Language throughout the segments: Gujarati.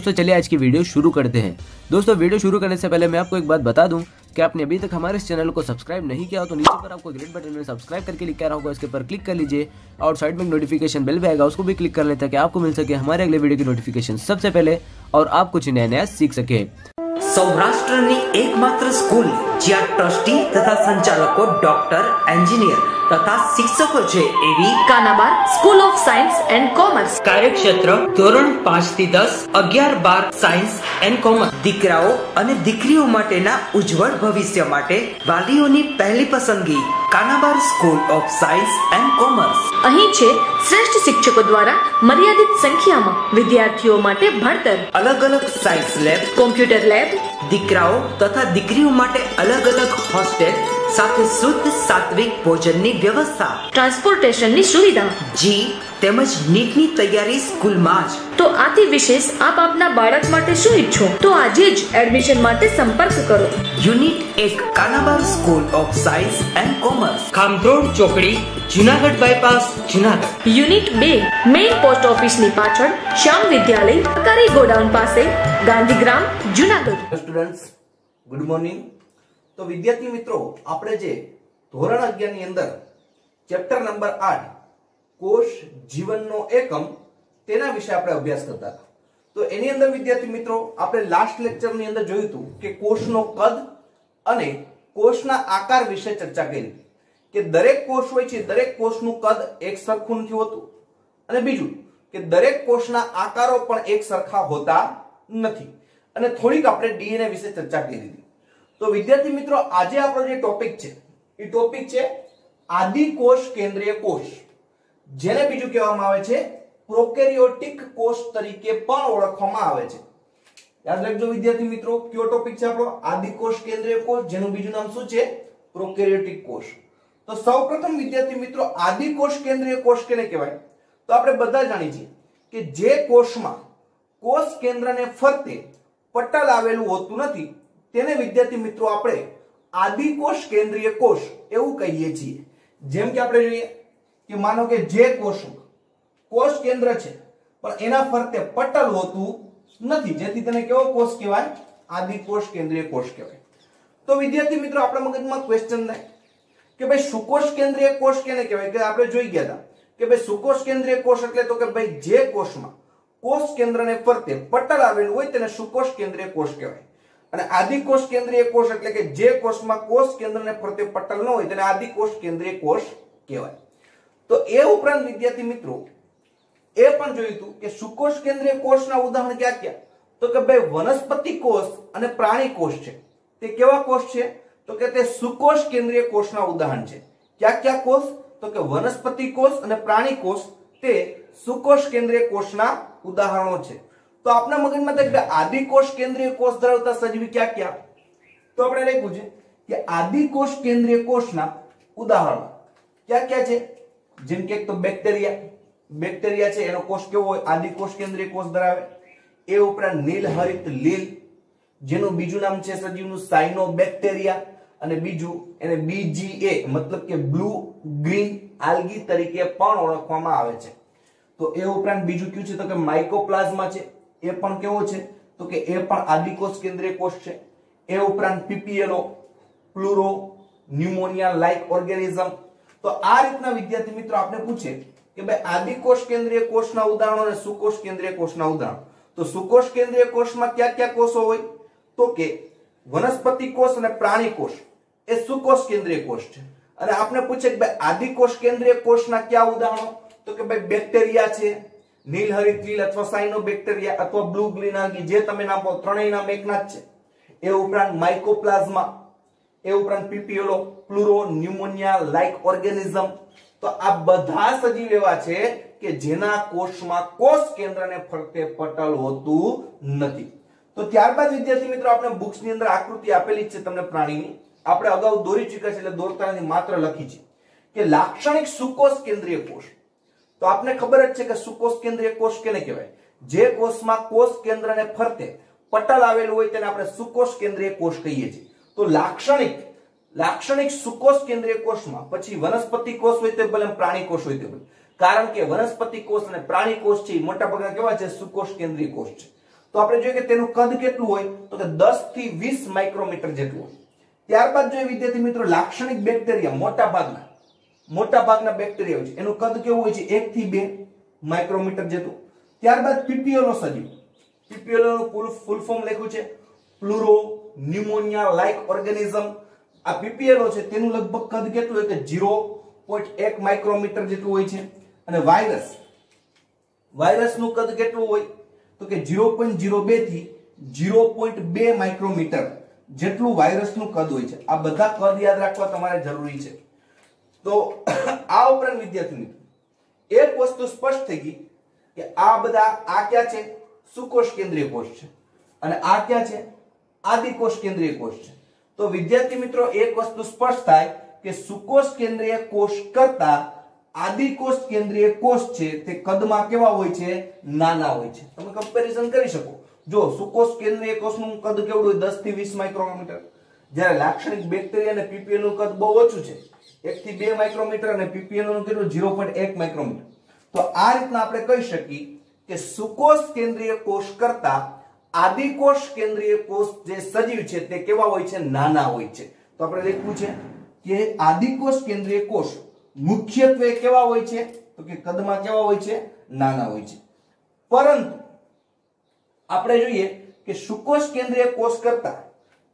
दोस्तों चलिए आज की वीडियो शुरू करते हैं। दोस्तों वीडियो शुरू करने से पहले मैं आपको एक बात बता दूं कि आपने अभी तक हमारे इस चैनल को सब्सक्राइब नहीं किया हो तो नीचे पर आपको ग्रेट बटन में सब्सक्राइब करके लिखा रहा होगा, इसके पर क्लिक कर लीजिए और साइड में नोटिफिकेशन बेल भी आएगा, उसको भी क्लिक कर लें ताकि आपको मिल सके हमारे अगले वीडियो की नोटिफिकेशन सबसे पहले और आप कुछ नया नया सीख सके। સૌરાષ્ટ્રની એકમાત્ર સ્કૂલ જ્યાં ટ્રસ્ટી તથા સંચાલકો ડોક્ટર, એન્જિનિયર તથા શિક્ષકો છે એવી Kanabar school of science and commerce કાર્યક્ષેત્ર ધોરણ 5 થી 10, 11, 12 સાયન્સ એન્ડ કોમર્સ દીકરાઓ અને દીકરીઓ માટેના ઉજ્જવળ ભવિષ્ય માટે વાલીઓની પહેલી પસંદગી Kanabar school of science and commerce. અહીં છે શ્રેષ્ઠ શિક્ષકો દ્વારા મર્યાદિત સંખ્યામાં વિદ્યાર્થીઓ માટે ભણતર, અલગ અલગ સાયન્સ લેબ, કોમ્પ્યુટર લેબ, દીકરાઓ તથા દીકરીઓ માટે અલગ અલગ હોસ્ટેલ સાથે શુદ્ધ સાત્વિક ભોજનની વ્યવસ્થા, ટ્રાન્સપોર્ટેશનની સુવિધા, જી તેમજ નીટની તૈયારી સ્કૂલમાં જ। તો આથી વિશેષ આપ આપના બાળક માટે શું ઈચ્છો તો આજે જ એડમિશન માટે સંપર્ક કરો। Unit 1 Kanabar school of science and commerce, Khamrod ચોકડી, Junagadh bypass, Junagadh. Unit 2 main post ઓફિસની પાછળ શ્યામ વિદ્યાલય, સરકારી ગોડાઉન પાસે, Gandhigram, Junagadh. Students good morning. તો વિદ્યાર્થી મિત્રો આપણે જે ધોરણ 11 ની અંદર ચેપ્ટર નંબર 8 કોષ જીવનનો એકમ તેના વિશે આપણે અભ્યાસ કરતા હતા। તો એની અંદર વિદ્યાર્થી મિત્રો આપણે લાસ્ટ લેક્ચર ની અંદર જોયું હતું કે કોષનો કદ અને કોષના આકાર વિશે ચર્ચા કરી કે દરેક કોષ હોય છે દરેક કોષનું કદ એક સરખું નથી હોતું અને બીજું કે દરેક કોષના આકારો પણ એક સરખા હોતા નથી અને થોડીક આપણે ડીએનએ વિશે ચર્ચા કરી હતી। તો વિદ્યાર્થી મિત્રો આજે આપણો જે ટોપિક છે એ ટોપિક છે આદિકોષ કેન્દ્રીય કોષ, જેને બીજું કહેવામાં આવે છે પ્રોકેરિયોટિક કોષ તરીકે પણ ઓળખવામાં આવે છે। યાદ રાખજો વિદ્યાર્થી મિત્રો કયો ટોપિક છે આપણો આદિકોષ કેન્દ્રીય કોષ, જેનું બીજું નામ શું છે પ્રોકેરિયોટિક કોષ। તો સૌપ્રથમ વિદ્યાર્થી મિત્રો આદિકોષ કેન્દ્રીય કોષ કેને કહેવાય તો આપણે બધા જાણીએ છીએ કે જે કોષમાં કોષ કેન્દ્રને ફરતે પટલ આવેલું હોતું નથી તેને વિદ્યાર્થી મિત્રો આપણે આદિકોષ કેન્દ્રીય કોષ એવું કહીએ છીએ। જેમ કે આપણે જોઈએ કે માનો કે જે કોષમાં કોષ કેન્દ્ર છે પણ એના ફરતે પટલ હોતું નથી, જેથી તેને કેવો કોષ કહેવાય આદિકોષ કેન્દ્રીય કોષ કહેવાય। તો વિદ્યાર્થી મિત્રો આપણા મગજમાં ક્વેશ્ચન થાય કે ભાઈ સુકોષ કેન્દ્રીય કોષ કેને કહેવાય, કે આપણે જોઈ ગયા હતા કે ભાઈ સુકોષ કેન્દ્રીય કોષ એટલે તો કે ભાઈ જે કોષમાં કોષ કેન્દ્રને ફરતે પટલ આવેલું હોય તેને સુકોષ કેન્દ્રીય કોષ કહેવાય અને આદિકોષ કેન્દ્રીય કોષ એટલે કે જે કોષમાં કોષ કેન્દ્રને ફરતે પટલ ન હોય તેને આદિકોષ કેન્દ્રીય કોષ કહેવાય। તો એ ઉપરાંત વિદ્યાર્થી મિત્રો એ પણ જોયું હતું કે સુકોષ કેન્દ્રીય કોષના ઉદાહરણ ક્યાં ક્યાં તો કે ભાઈ વનસ્પતિ કોષ અને પ્રાણી કોષ છે તે કેવા કોષ છે તો કે તે સુકોષ કેન્દ્રીય કોષના ઉદાહરણ છે। ક્યાં ક્યાં કોષ તો કે વનસ્પતિ કોષ અને પ્રાણી કોષ તે સુકોષ કેન્દ્રીય કોષના ઉદાહરણો છે। તો આપના મગજમાં થાય કે આદિકોષ કેન્દ્રીય કોષ ધરાવતા સજીવ ક્યાં ક્યાં તો આપણે લખ્યું છે કે આદિકોષ કેન્દ્રીય કોષના ઉદાહરણો ક્યાં ક્યાં છે, જેમ કે એક તો બેક્ટેરિયા છે એનો કોષ કેવો હોય આદિકોષ કેન્દ્રીય કોષ ધરાવે। એ ઉપરાંત નીલહરિત લીલ જેનું બીજું નામ છે સજીવનું સાયનોબેક્ટેરિયા અને બીજું એને BGA મતલબ કે બ્લુ ગ્રીન આલ્ગી તરીકે પણ ઓળખવામાં આવે છે। તો એ ઉપરાંત બીજું કયું છે તો કે માઇકોપ્લાઝમા છે, એ પણ કેવો છે તો કે એ પણ આદિકોષ કેન્દ્રીય કોષ છે। એ ઉપરાંત PPLO પ્લુરો ન્યુમોનિયા લાઇક ઓર્ગેનિઝમ। તો આ રીતના વિદ્યાર્થી મિત્રો આપણે પૂછે કે ભાઈ આદિકોષ કેન્દ્રીય કોષના ઉદાહરણો અને સુકોષ કેન્દ્રીય કોષના ઉદાહરણો। તો સુકોષ કેન્દ્રીય કોષમાં કયા કયા કોષો હોય તો કે વનસ્પતિ કોષ અને પ્રાણી કોષ એ સુકોષ કેન્દ્રીય કોષ છે અને આપણે પૂછે કે ભાઈ આદિકોષ કેન્દ્રીય કોષના કયા ઉદાહરણો તો કે ભાઈ બેક્ટેરિયા છે, નીલહરિત લીલ અથવા સાયનોબેક્ટેરિયા અથવા બ્લુ ગ્રીન આલ્ગી, જે તમે નામ કહો ત્રણેય નામ એકના જ છે। એ ઉપરાંત માઇકોપ્લાઝમા, એ ઉપરાંત PPLO પ્લુરો ન્યુમોનિયા લાઇક ઓર્ગેનિઝમ। તો આ બધા સજીવ એવા છે કે જેના કોષમાં કોષ કેન્દ્રને ફરતે પટલ હોતું નથી। તો ત્યારબાદ વિદ્યાર્થી મિત્રો આપણે બુક્સ ની અંદર આકૃતિ આપેલી છે તમને પ્રાણીની, આપણે અગાઉ દોરી ચૂક્યા છે એટલે દોરતા નથી, માત્ર લખી છે કે લાક્ષણિક સુકોષ કેન્દ્રીય કોષ। તો આપને ખબર જ છે કે સુકોષ કેન્દ્રીય કોષ કેને કહેવાય, જે કોષમાં કોષ કેન્દ્રને ફરતે પટલ આવેલું હોય તેને આપણે સુકોષ કેન્દ્રીય કોષ કહીએ છીએ। તો લાક્ષણિક સુકોષ કેન્દ્રીય કોષમાં પછી વનસ્પતિ કોષ હોય તે ભલે પ્રાણી કોષ હોય તે ભલે, કારણ કે વનસ્પતિ કોષ અને પ્રાણી કોષ છે મોટા ભાગના કેવા છે સુકોષ કેન્દ્રીય કોષ છે। તો આપણે જોઈએ કે તેનું કદ કેટલું હોય તો કે 10 થી 20 માઇક્રોમીટર જેટલું હોય. ત્યારબાદ જોઈએ વિદ્યાર્થી મિત્રો લાક્ષણિક બેક્ટેરિયા મોટા ભાગના બેક્ટેરિયા હોય છે એનું કદ કેવું હોય છે 1 થી 2 માઇક્રોમીટર જેટલું. ત્યારબાદ પીપીએલઓ સજીવ, પીપીએલઓ નું ફૂલ ફોર્મ લખ્યું છે પ્લુરો ન્યુમોનિયા લાઇક ઓર્ગેનિઝમ. આ પીપીએલઓ છે તેનું લગભગ કદ કેટલું હોય કે 0.1 માઇક્રોમીટર જેટલું હોય છે. અને વાયરસ નું કદ કેટલું હોય તો કે 0.02 થી 0.2 માઇક્રોમીટર જેટલું વાયરસ નું કદ હોય છે. આ બધા કદ યાદ રાખવા તમારે જરૂરી છે. તો આ ઉપરાંત વિદ્યાર્થી મિત્રો એક વસ્તુ સ્પષ્ટ થઈ ગઈ કે આ બધા આ ક્યાં છે સુકોષ કેન્દ્રીય કોષ છે અને આ ક્યાં છે આદિકોષ કેન્દ્રીય કોષ છે. તો વિદ્યાર્થી મિત્રો એક વસ્તુ સ્પષ્ટ થાય કે સુકોષ કેન્દ્રીય કોષ કરતા આદિકોષ કેન્દ્રીય કોષ છે તે કદમાં કેવા હોય છે નાના હોય છે. તમે કમ્પેરિઝન કરી શકો. જો સુકોષ કેન્દ્રીય કોષનું કદ કેવડું હોય 10 થી 20 માઇક્રોમીટર, જ્યારે લાક્ષણિક બેક્ટેરિયા અને પીપીએલ નું કદ બહુ ઓછું છે 1 થી 2 માઇક્રોમીટર અને પીપીએલ નું કેટલું 0.1 માઇક્રોમીટર. તો આ રીતના આપણે કહી શકીએ કે સુકોષ કેન્દ્રીય કોષ કરતા આદિકોષ કેન્દ્રીય કોષ જે સજીવ છે તે કેવા હોય છે નાના હોય છે. તો આપણે લખ્યું છે કે આદિકોષ કેન્દ્રીય કોષ મુખ્યત્વે કેવા હોય છે તો કે કદમાં કેવા હોય છે નાના હોય છે. પરંતુ આપણે જોઈએ કે સુકોષ કેન્દ્રીય કોષ કરતા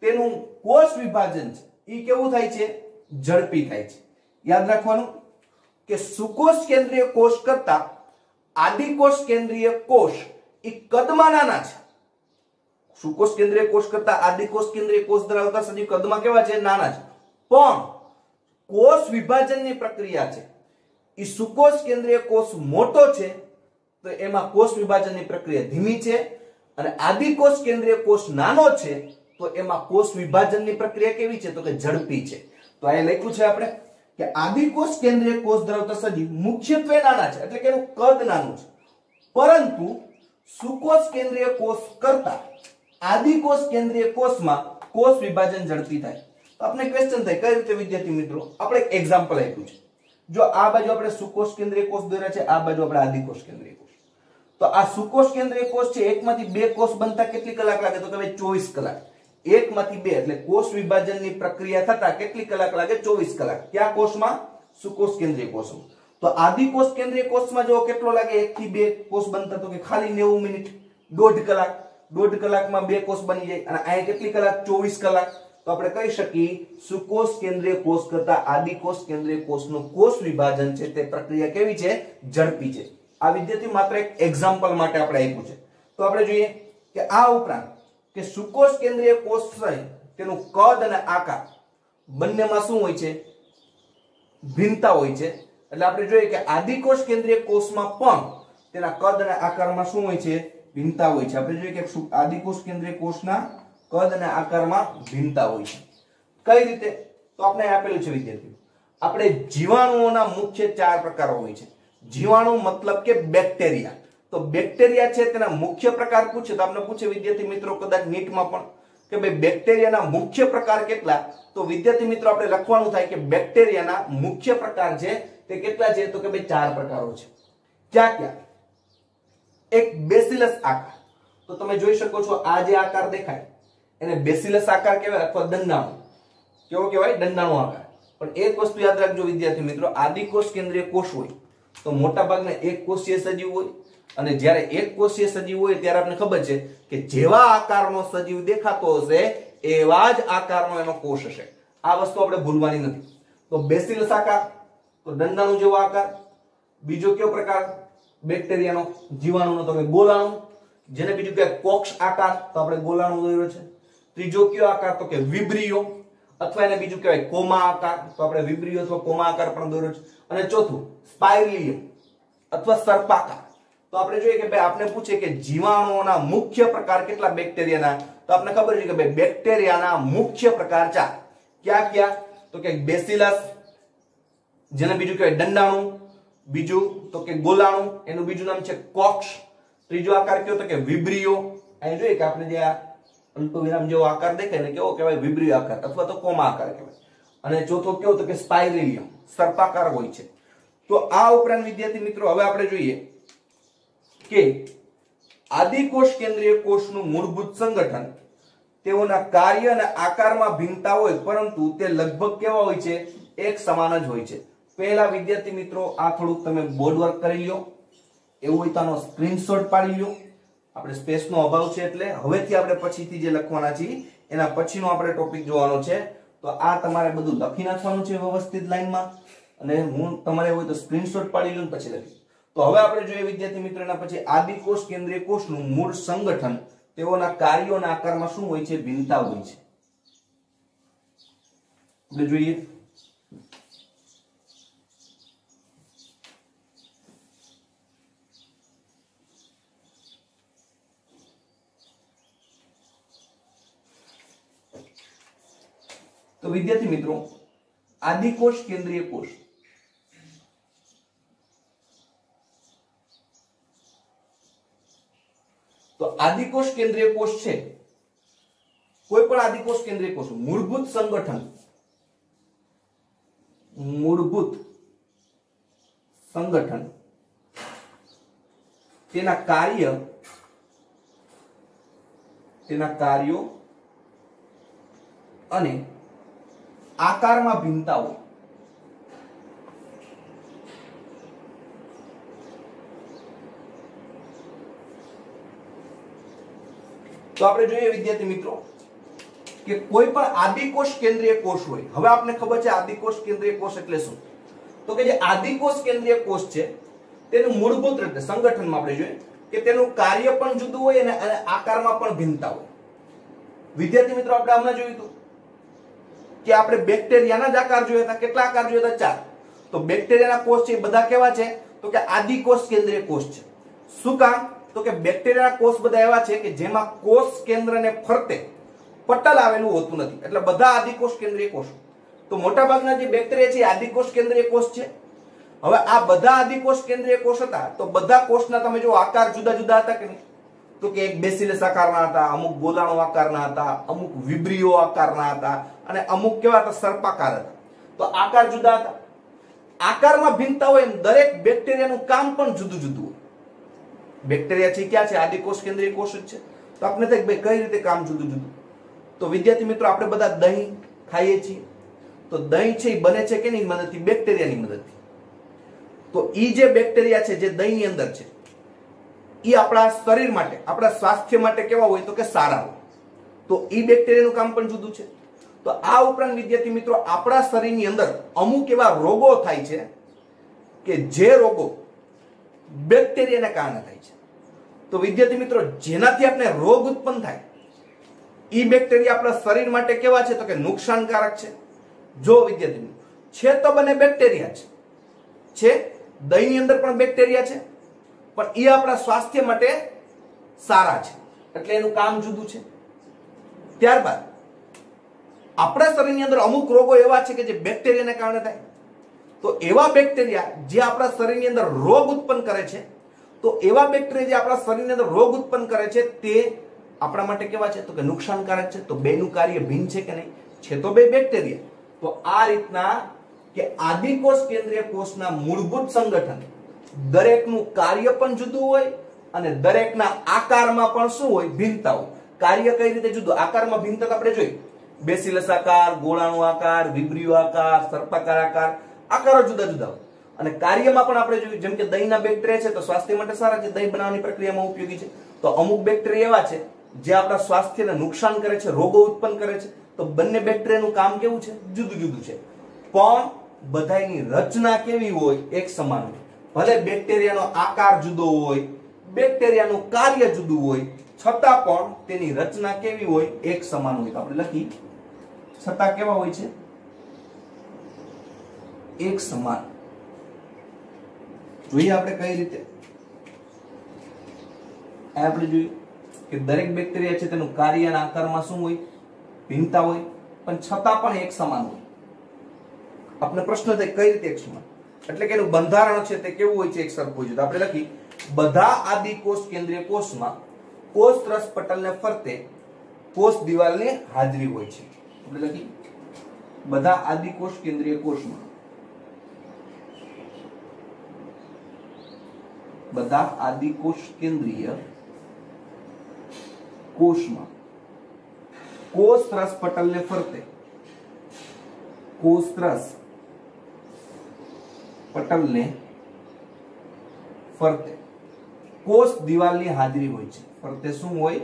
તેનું કોષ વિભાજન છે એ કેવું થાય છે ઝડપી થાય છે. યાદ રાખવાનું કે સુકોષ કેન્દ્રીય કોષ કરતા આદિકોષ કેન્દ્રીય કોષ એ કદમાં નાના છે. સુકોષ કેન્દ્રીય કોષ કરતા આદિકોષ કેન્દ્રીય કોષ ધરાવતા સજીવ કદમાં કેવા છે નાના છે. પણ કોષ વિભાજનની પ્રક્રિયા છે એ સુકોષ કેન્દ્રીય કોષ મોટો છે તો એમાં કોષ વિભાજનની પ્રક્રિયા ધીમી છે અને આદિકોષ કેન્દ્રીય કોષ નાનો છે તો એમાં કોષ વિભાજનની પ્રક્રિયા કેવી છે તો કે ઝડપી છે. તો અહીં લખ્યું છે આપણે કે આદિકોષ કેન્દ્રીય કોષ ધરાવતા સજીવ મુખ્યત્વે નાના છે એટલે કે એનું કદ નાનું છે, પરંતુ સુકોષ કેન્દ્રીય કોષ કરતા આદિકોષ કેન્દ્રીય કોષમાં કોષ વિભાજન ઝડપી થાય. તો આપણે ક્વેશ્ચન થાય કઈ રીતે વિદ્યાર્થી મિત્રો આપણે એક એક્ઝામ્પલ આપ્યું છે. જો આ બાજુ આપણે સુકોષ કેન્દ્રીય કોષ દોર્યા છે, આ બાજુ આપણે આદિકોષ કેન્દ્રીય કોષ. તો આ સુકોષ કેન્દ્રીય કોષ છે એકમાંથી બે કોષ બનતા કેટલી કલાક લાગે તો કે ભાઈ 24 કલાક. એકમાંથી બે એટલે કોષ વિભાજનની પ્રક્રિયા થતા કેટલી કલાક લાગે 24 કલાક. ક્યાં કોષમાં સુકોષ કેન્દ્રીય કોષમાં. તો આદિકોષ કેન્દ્રીય કોષમાં જો કેટલો લાગે 1 થી 2 કોષ બનતા તો કે ખાલી 90 મિનિટ, 1.5 કલાક. 1.5 કલાકમાં બે કોષ બની જાય અને અહીંયા કેટલી કલાક 24 કલાક. તો આપણે કહી શકીએ સુકોષ કેન્દ્રીય કોષ કરતા આદિકોષ કેન્દ્રીય કોષનું કોષ વિભાજન છે તે પ્રક્રિયા કેવી છે ઝડપી છે. આ વિદ્યાર્થી માત્ર એક એક્ઝામ્પલ માટે આપણે આપ્યું છે. તો આપણે જોઈએ કે આ ઉપરાંત કે સુકોષ કેન્દ્રીય કોષ છે તેનું કદ અને આકાર બંનેમાં શું હોય છે ભિન્નતા હોય છે. એટલે આપણે જોઈએ કે આદિકોષ કેન્દ્રીય કોષમાં પણ તેના કદ અને આકારમાં શું હોય છે ભિન્નતા હોય છે. આપણે જોઈએ કે આદિકોષ કેન્દ્રીય કોષના કદ અને આકારમાં ભિન્નતા હોય છે. કઈ રીતે તો આપણે આપેલું છે વિદ્યાર્થીઓ આપણે જીવાણુઓના મુખ્ય 4 પ્રકારો હોય છે. જીવાણુ મતલબ કે બેક્ટેરિયા. તો બેક્ટેરિયા છે તેના મુખ્ય પ્રકાર પૂછે તો આપણે પૂછે વિદ્યાર્થી મિત્રો કદાચ નીટમાં પણ કે ભાઈ બેક્ટેરિયાના મુખ્ય પ્રકાર કેટલા. તો વિદ્યાર્થી મિત્રો આપણે લખવાનું થાય કે બેક્ટેરિયાના મુખ્ય પ્રકાર છે તે કેટલા છે તો કે ભાઈ 4 પ્રકારો છે. ક્યાં ક્યાં? એક બેસિલસ આકાર. તો તમે જોઈ શકો છો આ જે આકાર દેખાય એને બેસિલસ આકાર કહેવાય અથવા દંડાણુ. કેવો કહેવાય દંડાણુ આકાર. પણ એક વસ્તુ યાદ રાખજો વિદ્યાર્થી મિત્રો આદિકોષ કેન્દ્રીય કોષ હોય તો મોટા ભાગના એક કોષીય સજીવ હોય અને જ્યારે એક કોષીય સજીવ હોય ત્યારે આપણે ખબર છે કે જેવા આકારનો સજીવ દેખાતો હશે એવા જ આકારનો એનો કોષ હશે. આ વસ્તુ આપણે ભૂલવાની નથી. તો બેસિલસ આકાર તો દંડાણુ જેવો આકાર. બીજો કયો પ્રકાર બેક્ટેરિયાનો જીવાણુનો તો કે ગોલાણુ, જેને બીજું કે કોક્ષ આકાર તો આપણે ગોલાણુ દોર્યો છે. ત્રીજો કયો આકાર તો કે વિબ્રિયો અથવા એને બીજું કહેવાય કોમા આકાર તો આપણે વિબ્રિયો અથવા કોમા આકાર પણ દોર્યો છે. અને ચોથું સ્પાઇરલિયમ અથવા સર્પાકાર. તો આપણે જોઈએ કે ભાઈ આપણે પૂછે કે જીવાણુઓના મુખ્ય પ્રકાર કેટલા બેક્ટેરિયાના તો આપણે ખબર છે કે ભાઈ બેક્ટેરિયાના મુખ્ય પ્રકાર 4. ક્યાં ક્યાં તો કે બેસિલસ જેને બીજું કહેવાય દંડાણુ, બીજું તો કે ગોલાણુ એનું બીજું નામ છે કોક્ષ, ત્રીજો આકાર કયો તો કે વિબ્રિયો. અહીં જોઈએ કે આપણે જે આ અલ્પવિરામ જેવો આકાર દેખાય ને કેવો કહેવાય વિબ્રિયો આકાર અથવા તો કોમા આકાર કહેવાય. અને ચોથો કયો તો કે સ્પાઇરેલિયમ સર્પાકાર હોય છે. તો આ ઉપરાંત વિદ્યાર્થી મિત્રો હવે આપણે જોઈએ કે આદિકોષ કેન્દ્રીય કોષનું મૂળભૂત સંગઠન, તેઓના કાર્ય અને આકારમાં ભિન્નતા હોય પરંતુ તે લગભગ કેવા હોય છે? એક સમાન જ હોય છે. પહેલા વિદ્યાર્થી મિત્રો આ થોડુંક તમે બોર્ડ વર્ક કરી લ્યો, એવું હોય તો આનો સ્ક્રીનશોટ પાડી લ્યો. આપણે સ્પેસનો અભાવ છે એટલે હવેથી આપણે પછીથી જે લખવાના છીએ એના પછીનો આપણે ટોપિક જોવાનો છે. તો આ તમારે બધું લખી નાખવાનું છે વ્યવસ્થિત લાઈનમાં, અને હું તમારે હોય તો સ્ક્રીનશોટ પાડી લઉં પછી લખી. તો હવે આપણે જોઈએ વિદ્યાર્થી મિત્રો એના પછી આદિકોષ કેન્દ્રીય કોષનું મૂળ સંગઠન, તેઓના કાર્યો અને આકારમાં શું હોય છે? ભિન્નતા હોય છે. આપણે જોઈએ તો વિદ્યાર્થી મિત્રો આદિકોષ કેન્દ્રીય કોષ તો આદિકોષ કેન્દ્રીય કોષ છે, કોઈ પણ આદિકોષ કેન્દ્રીય કોષ મૂળભૂત સંગઠન તેના કાર્યો અને આકારમાં ભિન્નતા હોય. તો આપણે જોઈએ વિદ્યાર્થી મિત્રો કે કોઈ પણ આદિકોષ કેન્દ્રીય કોષ હોય. હવે આપને ખબર છે આદિકોષ કેન્દ્રીય કોષ એટલે શું? તો કે જે આદિકોષ કેન્દ્રીય કોષ છે તેનું મૂળભૂત રીતે સંગઠનમાં આપણે જોઈએ કે તેનું કાર્ય પણ જુદું હોય અને આકારમાં પણ ભિન્નતા હોય. વિદ્યાર્થી મિત્રો આપણે હમણાં જોયું હતું કે આપણે બેક્ટેરિયાના જ આકાર જોયા હતા. કેટલા આકાર જોયા હતા? 4. તો બેક્ટેરિયાના કોષ છે એ બધા કેવા છે? તો કે આદિકોષ કેન્દ્રીય કોષ છે. શું કામ? તો કે બેક્ટેરિયાના કોષ બધા એવા છે કે જેમાં કોષ કેન્દ્રને ફરતે પટલ આવેલું હોતું નથી, એટલે બધા આદિકોષ કેન્દ્રીય કોષ. તો મોટાભાગના જે બેક્ટેરિયા છે એ આદિકોષ કેન્દ્રીય કોષ છે. હવે આ બધા આદિકોષ કેન્દ્રીય કોષ હતા તો બધા કોષના તમે જો આકાર જુદા જુદા હતા કે નહીં? તો કે એક બેસિલસ આકારના હતા, અમુક ગોલાણુ આકારના હતા, અમુક વિબ્રિયો આકારના હતા, અને અમુક કેવા હતા? સર્પાકાર હતા. તો આકાર જુદા હતા. આકારમાં ભિન્નતા હોય એમ દરેક બેક્ટેરિયાનું કામ પણ જુદું જુદું હોય. બેક્ટેરિયા છે ક્યાં છે? આદિકોષ કેન્દ્રીય કોષ જ છે. તો આપણે થાય ભાઈ કઈ રીતે કામ જુદું જુદું? તો વિદ્યાર્થી મિત્રો આપણે બધા દહીં ખાઈએ છીએ, તો દહીં છે એ બને છે કેની મદદથી? બેક્ટેરિયાની મદદથી. તો ઈ જે બેક્ટેરિયા છે જે દહીંની અંદર છે ઈ આપણા શરીર માટે, આપણા સ્વાસ્થ્ય માટે કેવા હોય? તો કે સારા હોય. તો ઈ બેક્ટેરિયાનું કામ પણ જુદું છે. તો આ ઉપરાંત વિદ્યાર્થી મિત્રો આપણા શરીરની અંદર અમુક એવા રોગો થાય છે કે જે રોગો બેક્ટેરિયાના કારણે થાય છે. તો વિદ્યાર્થી મિત્રો જેનાથી આપણે રોગ ઉત્પન્ન થાય ઈ બેક્ટેરિયા આપણા શરીર માટે કેવા છે? તો કે નુકસાનકારક છે. જો વિદ્યાર્થી મિત્રો છે તો બને બેક્ટેરિયા છે, દહીંની અંદર પણ બેક્ટેરિયા છે, પણ એ આપણા સ્વાસ્થ્ય માટે સારા છે, એટલે એનું કામ જુદું છે. ત્યારબાદ આપણા શરીરની અંદર અમુક રોગો એવા છે કે જે બેક્ટેરિયાને કારણે થાય. તો એવા બેક્ટેરિયા જે આપણા શરીરની અંદર રોગ ઉત્પન્ન કરે છે, તો એવા બેક્ટેરિયા જે આપણા શરીરની અંદર રોગ ઉત્પન્ન કરે છે તે આપણા માટે કેવા છે? તો કે નુકસાનકારક છે. તો બેનું કાર્ય ભિન્ન છે કે નહીં? છે તો બે બેક્ટેરિયા. તો આ રીતના કે આદિકોષ કેન્દ્રીય કોષના મૂળભૂત સંગઠન, દરેકનું કાર્ય પણ જુદું હોય અને દરેકના આકારમાં પણ શું હોય? ભિન્નતા હોય. કાર્ય કઈ રીતે જુદું? આકારમાં ભિન્નતા આપણે જોઈ, બેસિલસ આકાર, ગોળાણુ આકાર, વિબ્રિયો આકાર, સર્પાકાર આકાર, આકારો જુદા જુદા હોય. અને કાર્યમાં પણ આપણે જોયું જેમ કે દહીંના બેક્ટેરિયા છે તો સ્વાસ્થ્ય માટે સારા છે, દહીં બનાવવાની પ્રક્રિયામાં ઉપયોગી છે. તો અમુક બેક્ટેરિયા એવા છે જે આપણા સ્વાસ્થ્યને નુકસાન કરે છે, રોગો ઉત્પન્ન કરે છે. તો બંને બેક્ટેરિયાનું કામ કેવું છે? જુદું જુદું છે, પણ બધાની રચના કેવી હોય? એક સમાન હોય. ભલે બેક્ટેરિયાનો આકાર જુદો હોય, બેક્ટેરિયાનું કાર્ય જુદું હોય, છતાં પણ તેની રચના કેવી હોય? એક સમાન હોય. તો આપણે લખી છતાં કેવા હોય છે? એક સમાન. જોઈએ આપણે કઈ રીતે? આપણે જોયું કે દરેક બેક્ટેરિયા છે તેનું કાર્ય અને આકારમાં શું હોય? ભિન્નતા હોય, પણ છતાં પણ એક સમાન હોય. આપણે પ્રશ્ન થાય કઈ રીતે એક સમાન? એટલે કે એનું બંધારણ છે તે કેવું હોય છે? એક સરખું હોય છે. તો આપણે લખી બધા આદિકોષ કેન્દ્રીય કોષમાં કોષ રસ પટલને ફરતે કોષ દિવાલની હાજરી હોય છે. આપણે લખી બધા આદિકોષ કેન્દ્રીય કોષમાં, બધા આદિકોષ કેન્દ્રીય કોષમાં કોષરસ પટલને ફરતે કોષરસ પટલને ફરતે કોષ દિવાલની હાજરી હોય છે. ફરતે શું હોય?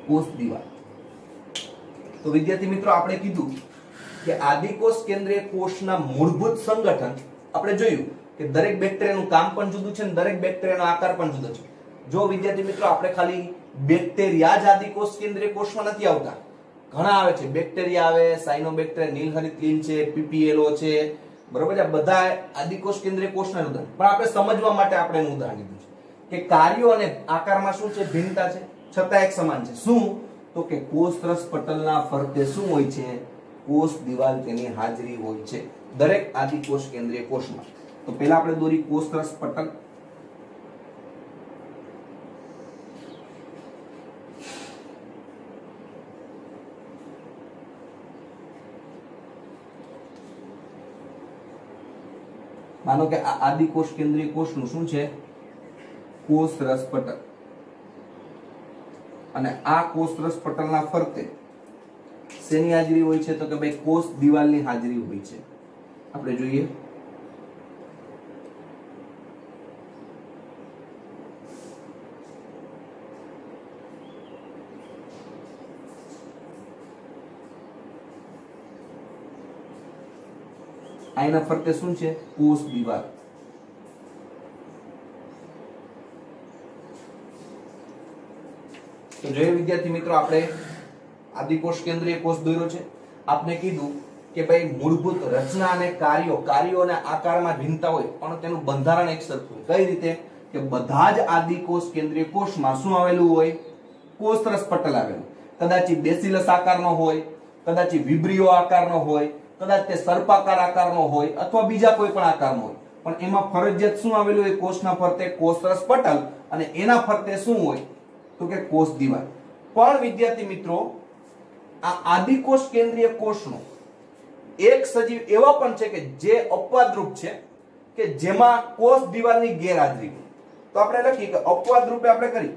કોષ દિવાલ. તો વિદ્યાર્થી મિત્રો આપણે કીધું કે આદિકોષ કેન્દ્રીય કોષના મૂળભૂત સંગઠન આપણે જોયું કે દરેક બેક્ટેરિયાનું કામ પણ જુદું છે અને દરેક બેક્ટેરિયાનો આકાર પણ જુદો છે. જો વિદ્યાર્થી મિત્રો આપણે ખાલી બેક્ટેરિયા જ આદિકોષ કેન્દ્રીય કોષમાં નથી આવતા, ઘણા આવે છે. બેક્ટેરિયા આવે, સાયનોબેક્ટેરિયા, નીલહરિત લીલ છે, પીપીએલઓ છે, બરોબર છે. બધા આદિકોષ કેન્દ્રીય કોષના ઉદાહરણ. પણ આપણે સમજવા માટે આપણે એનું ઉદાહરણ લીધું છે કે કાર્યો અને આકારમાં શું છે? ભિન્નતા છે, છતાં એક સમાન છે. શું? તો કે કોષરસ પટલના ફરતે શું હોય છે? કોષ દિવાલ તેની હાજરી હોય છે દરેક આદિકોષ કેન્દ્રીય કોષમાં. તો પહેલા આપણે દોરી કોષરસ પટલ. માનો કે આ આદિકોષ કેન્દ્રીય કોષનું શું છે? કોષરસ પટલ. અને આ કોષરસ પટલના ફરતે શેની હાજરી હોય છે? તો કે ભાઈ કોષ દિવાલની હાજરી હોય છે. આપણે જોઈએ આના ફરતે શું છે? કોષ દિવાલ. તો જોઈએ વિદ્યાર્થી મિત્રો આપણે આદિકોષ કેન્દ્રીય કોષ દોર્યો છે. આપને કીધું કે ભાઈ મૂળભૂત રચના અને કાર્યો અને આકારમાં ભિન્નતા હોય પણ તેનું બંધારણ એક સરખું હોય. કઈ રીતે? કે બધા જ આદિકોષ કેન્દ્રીય કોષમાં શું આવેલું હોય? કોષરસ પટલ આવેલું. કદાચ બેસિલસ આકારનો હોય, કદાચ વિબ્રિયો આકારનો હોય, કદાચ તે સર્પાકાર આકારનો હોય અથવા બીજા કોઈ પણ આકારનો હોય, પણ એમાં ફરજિયાત શું આવેલું હોય? કોષના ફરતે કોષરસ પટલ અને એના ફરતે શું હોય? તો કે કોષ દિવાલ. પણ વિદ્યાર્થી મિત્રો આ આદિકોષ કેન્દ્રીય કોષનો એક સજીવ એવા પણ છે કે જે અપવાદરૂપ છે કે જેમાં કોષ દિવાલની ગેરહાજરી હોય. તો આપણે લખીએ કે અપવાદ રૂપે આપણે કરી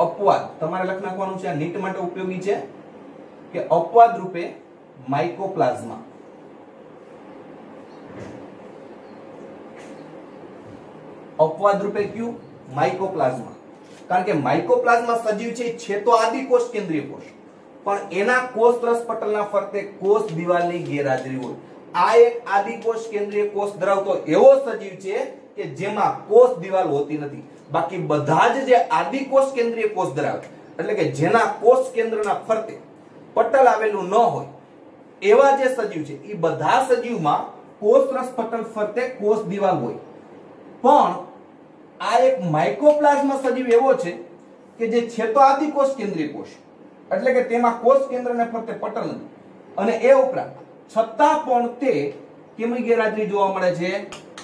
અપવાદ તમારે લખ નાખવાનું છે. આ નીટ માટે ઉપયોગી છે કે અપવાદ રૂપે માઇકોપ્લાઝ્મા. અપવાદ રૂપે કયું? માઇકોપ્લાઝ્મા. કારણ કે માઇકોપ્લાઝ્મા સજીવ છે તો આદિકોષ કેન્દ્રીય કોષ, પણ એના કોષરસ પટલના ફરતે કોષ દિવાલની ગેરહાજરી હોય. આ એક આદિકોષ કેન્દ્રીય કોષ ધરાવતો એવો સજીવ છે કે જેમાં કોષ દિવાલ હોતી નથી. બાકી બધા જ જે આદિકોષ કેન્દ્રીય કોષ ધરાવે એટલે કે જેના કોષ કેન્દ્રના ફરતે પટલ આવેલું ન હોય એવા જે સજીવ છે એ બધા સજીવમાં કોષરસ પટલ ફરતે કોષ દિવાલ હોય. પણ આ એક માઇકોપ્લાઝ્મા સજીવ એવો છે કે જે છે તો આદિકોષ કેન્દ્રીય કોષ એટલે કે તેમાં કોષ કેન્દ્રને ફરતે પટલ નથી અને એ ઉપરાંત છતાં પણ તે કેમની ગેરહાજરી જોવા મળે છે?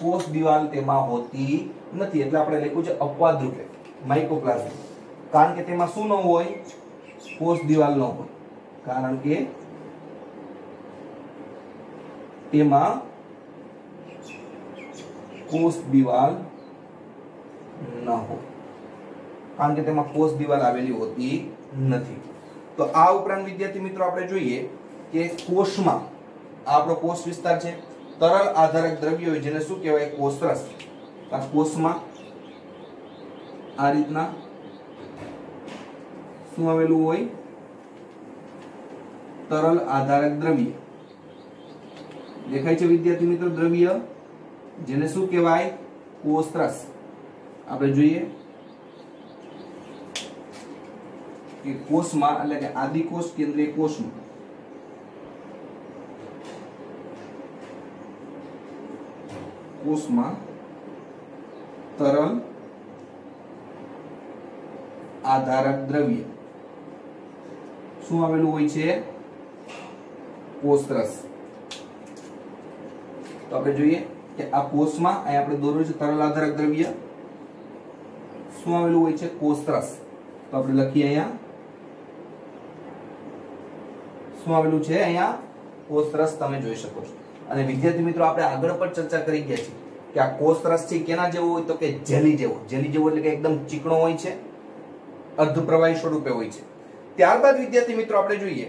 કોષ દિવાલ તેમાં હોતી નથી. એટલે આપણે લખ્યું છે અપવાદ રૂપે માઇકોપ્લાઝ્મા. કારણ કે તેમાં શું ન હોય? કોષ દિવાલ ન હોય. કારણ કે તેમાં કોષ દિવાલ ન હોય. કારણ કે તેમાં કોષ દિવાલ આવેલી હોતી નથી. તો આ ઉપરાંત વિદ્યાર્થી મિત્રો આપણે જોઈએ કે કોષમાં આપણો કોષ વિસ્તાર છે. તરલ આધારક દ્રવ્ય હોય જેને શું કહેવાય? કોષરસ. આ કોષમાં આ રીતના શું આવેલું હોય? તરલ આધારક દ્રવ્ય દેખાય છે વિદ્યાર્થી મિત્રો. દ્રવ્ય જેને શું કહેવાય? કોષરસ. આપણે જોઈએ કે કોષમાં એટલે કે આદિકોષ કેન્દ્રીય કોષમાં તરલ આધારક દ્રવ્ય શું આવેલું હોય છે? કોષરસ. તો આપણે જોઈએ કે આ કોષમાં અહીં આપણે દોર્યું છે તરલ આધારક દ્રવ્ય શું આવેલું હોય છે? કોષરસ. તો આપણે લખીએ અહીંયા શું આવેલું છે? અહીંયા કોષરસ તમે જોઈ શકો છો. અને વિદ્યાર્થી મિત્રો આપણે આગળ પણ ચર્ચા કરી ગયા છે કે આ કોષ રસ છે કેના જેવો હોય તો કે જેલી જેવો એટલે કે એકદમ ચીકણો હોય છે, અર્ધપ્રવાહી સ્વરૂપે હોય છે. ત્યારબાદ વિદ્યાર્થી મિત્રો આપણે જોઈએ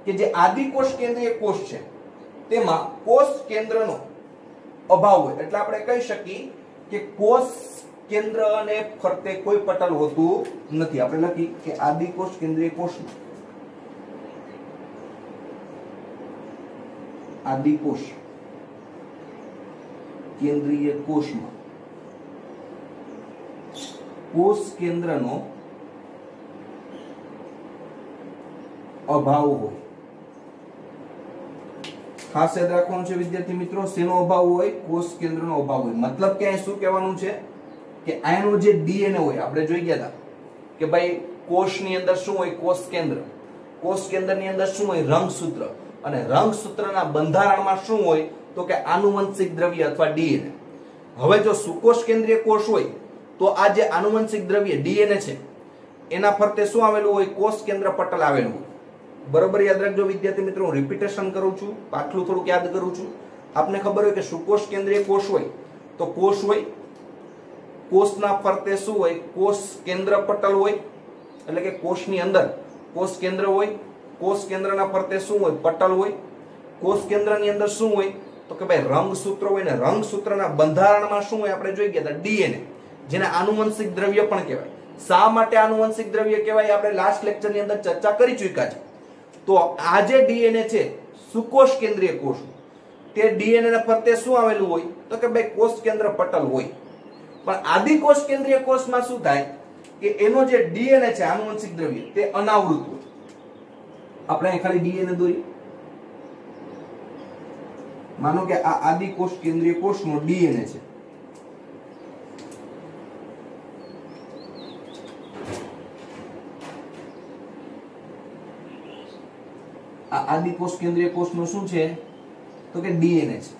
કે જે આદિકોષ કેન્દ્રીય કોષ છે તેમાં કોષ કેન્દ્રનો અભાવ હોય એટલે આપણે કહી શકીએ કે કોષ કેન્દ્ર અને ફરતે કોઈ પટલ હોતું નથી. આપણે લખી કે આદિકોષ કેન્દ્રીય કોષમાં આદિકોષ કેન્દ્રીય કોષમાં કોષ કેન્દ્રનો અભાવ હોય. ખાસ યાદ રાખવાનું છે વિદ્યાર્થી મિત્રો, શેનો અભાવ હોય? કોષ કેન્દ્રનો અભાવ હોય. મતલબ કે અહીં શું કહેવાનું છે કે આનો જે ડીએનએ હોય, આપણે જોઈ ગયા હતા કે ભાઈ કોષની અંદર શું હોય? કોષ કેન્દ્ર. કોષ કેન્દ્રની અંદર શું હોય? રંગસૂત્ર. અને રંગસૂત્રના બંધારણમાં શું હોય તો કે આનુવંશિક દ્રવ્ય અથવા ડીએનએ. હવે જો સુકોષ કેન્દ્રીય કોષ હોય તો આ જે આનુવંશિક દ્રવ્ય ડીએનએ છે એના ફરતે શું આવેલું હોય? કોષ કેન્દ્ર પટલ આવેલું હોય. બરોબર યાદ રાખજો વિદ્યાર્થી મિત્રો, હું રિપીટેશન કરું છું, પાછલું થોડુંક યાદ કરું છું. આપને ખબર હોય કે સુકોષ કેન્દ્રીય કોષ હોય તો કોષ હોય, કોષના ફરતે શું હોય? કોષ કેન્દ્ર પટલ હોય, એટલે કે કોષની અંદર કોષ કેન્દ્ર હોય, કોષ કેન્દ્રના ફરતે શું હોય? પટલ હોય. કોષ કેન્દ્રની અંદર શું હોય તો કે ભાઈ રંગસૂત્ર હોય, ને રંગસૂત્રના બંધારણમાં શું હોય? આપણે જોઈ ગયા હતા ડીએનએ, જેને આનુવંશિક દ્રવ્ય પણ કહેવાય. શા માટે આનુવંશિક દ્રવ્ય કહેવાય? આપણે લાસ્ટ લેક્ચરની અંદર ચર્ચા કરી ચૂક્યા છે. તો આ જે ડીએનએ છે સુકોષ કેન્દ્રીય કોષ, તે ડીએનએ ના ફરતે શું આવેલું હોય તો કે ભાઈ કોષ કેન્દ્ર પટલ હોય. પણ આદિકોષ કેન્દ્રીય કોષમાં શું થાય કે એનો જે ડીએનએ છે આનુવંશિક દ્રવ્ય તે અનાવૃત હોય. આપણે અહીં ખાલી ડીએનએ દોરી, માનો કે આ આદિકોષ કેન્દ્રીય કોષનો ડીએનએ છે. આ આદિકોષ કેન્દ્રીય કોષનું શું છે તો કે ડીએનએ છે.